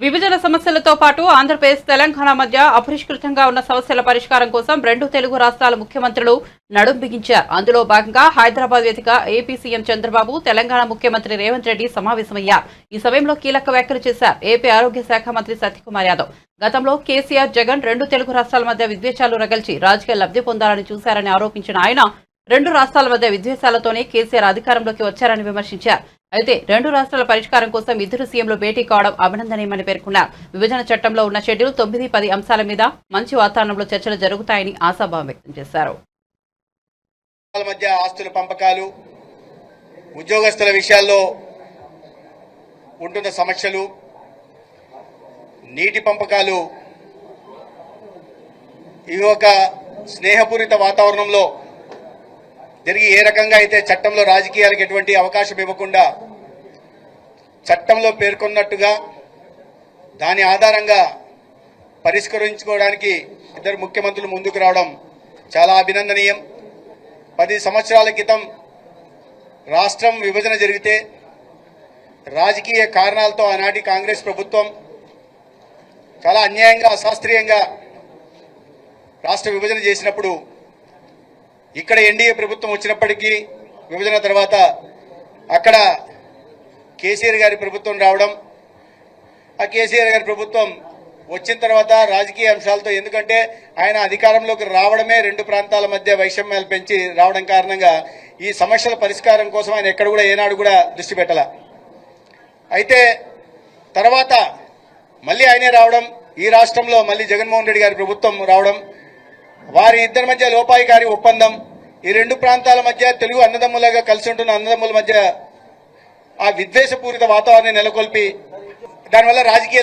విభజన సమస్యలతో పాటు ఆంధ్రప్రదేశ్ తెలంగాణ మధ్య అపరిష్కృతంగా ఉన్న సమస్యల పరిష్కారం కోసం రెండు తెలుగు రాష్ట్రాల ముఖ్యమంత్రులు నడుం బిగించారు. అందులో భాగంగా హైదరాబాద్ వేదిక ఏపీ సీఎం చంద్రబాబు, తెలంగాణ ముఖ్యమంత్రి రేవంత్ రెడ్డి సమావేశమయ్యారు. ఈ సమయంలో కీలక వ్యాఖ్యలు చేశారు ఏపీ ఆరోగ్య శాఖ మంత్రి సత్యకుమార్ యాదవ్. గతంలో కేసీఆర్, జగన్ రెండు తెలుగు రాష్ట్రాల మధ్య విద్వేషాలు రగల్చి రాజకీయ లబ్ధి పొందాలని చూశారని ఆరోపించిన ఆయన రెండు రాష్ట్రాల మధ్య విద్వేషాలతోనే కేసీఆర్ అధికారంలోకి వచ్చారని విమర్శించారు. అయితే రెండు రాష్ట్రాల పరిష్కారం కోసం ఇద్దరు సీఎంలు భేటీ కావడం అభినందనీయమని పేర్కొన్నారు. విభజన చట్టంలో ఉన్న షెడ్యూల్ 9, 10 అంశాల మీద మంచి వాతావరణంలో చర్చలు జరుగుతాయని ఆశాభావం వ్యక్తం చేశారు. మధ్య ఆస్తుల పంపకాలు, ఉద్యోగస్తుల విషయాల్లో ఉంటున్న సమస్యలు, నీటి పంపకాలు ఇవి ఒక స్నేహపూరిత వాతావరణంలో జరిగి ఏ రకంగా అయితే చట్టంలో రాజకీయాలకు ఎటువంటి అవకాశం ఇవ్వకుండా చట్టంలో పేర్కొన్నట్టుగా దాని ఆధారంగా పరిష్కరించుకోవడానికి ఇద్దరు ముఖ్యమంత్రులు ముందుకు రావడం చాలా అభినందనీయం. 10 సంవత్సరాల క్రితం రాష్ట్రం విభజన జరిగితే రాజకీయ కారణాలతో ఆనాటి కాంగ్రెస్ ప్రభుత్వం చాలా అన్యాయంగా, అశాస్త్రీయంగా రాష్ట్ర విభజన చేసినప్పుడు ఇక్కడ ఎన్డీఏ ప్రభుత్వం వచ్చినప్పటికీ విభజన తర్వాత అక్కడ కేసీఆర్ గారి ప్రభుత్వం రావడం, ఆ కేసీఆర్ గారి ప్రభుత్వం వచ్చిన తర్వాత రాజకీయ అంశాలతో, ఎందుకంటే ఆయన అధికారంలోకి రావడమే రెండు ప్రాంతాల మధ్య వైషమ్యాలు పెంచి రావడం కారణంగా ఈ సమస్యల పరిష్కారం కోసం ఆయన ఎక్కడ కూడా ఏనాడు కూడా దృష్టి పెట్టాల. అయితే తర్వాత మళ్ళీ ఆయనే రావడం, ఈ రాష్ట్రంలో మళ్ళీ జగన్మోహన్ రెడ్డి గారి ప్రభుత్వం రావడం, వారి ఇద్దరి మధ్య లోపాయికారి ఒప్పందం, ఈ రెండు ప్రాంతాల మధ్య తెలుగు అన్నదమ్ములుగా కలిసి ఉంటున్న అన్నదమ్ముల మధ్య ఆ విద్వేషపూరిత వాతావరణాన్ని నెలకొల్పి దానివల్ల రాజకీయ